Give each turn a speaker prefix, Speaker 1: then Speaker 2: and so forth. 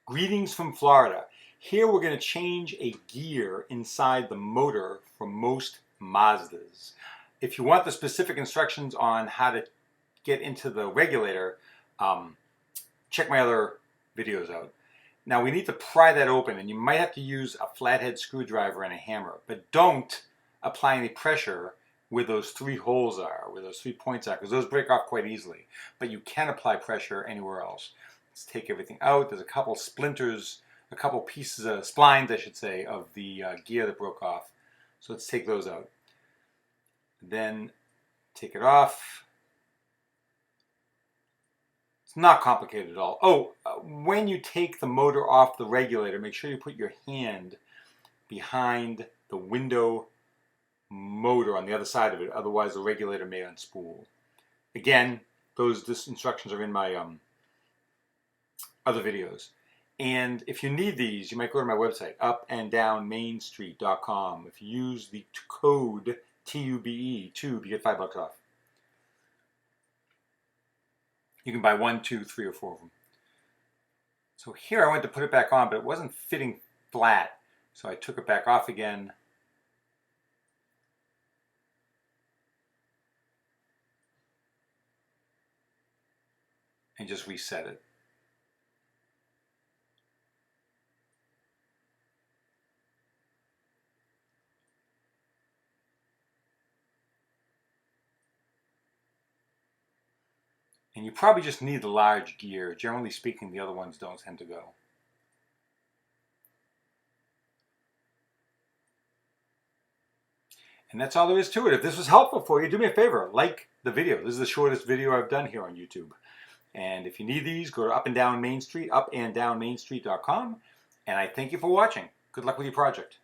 Speaker 1: Greetings from Florida. Here we're going to change a gear inside the motor for most Mazdas. If you want the specific instructions on how to get into the regulator, check my other videos out. Now we need to pry that open, and you might have to use a flathead screwdriver and a hammer, but don't apply any pressure where those three holes are, where those 3 points are, because those break off quite easily. But you can apply pressure anywhere else. Let's take everything out. There's a couple splinters, a couple pieces of splines, I should say, of the gear that broke off. So let's take those out. Then take it off. It's not complicated at all. Oh, when you take the motor off the regulator, make sure you put your hand behind the window motor on the other side of it. Otherwise, the regulator may unspool. Again, those instructions are in my other videos. And if you need these, you might go to my website, upanddownmainstreet.com. If you use the code TUBE, TUBE, you get $5 off. You can buy 1, 2, 3, or 4 of them. So here I went to put it back on, but it wasn't fitting flat. So I took it back off again. And just reset it. And you probably just need the large gear. Generally speaking, the other ones don't tend to go. And that's all there is to it. If this was helpful for you, do me a favor, like the video. This is the shortest video I've done here on YouTube. And if you need these, go to Up and Down Main Street, upanddownmainstreet.com. And I thank you for watching. Good luck with your project.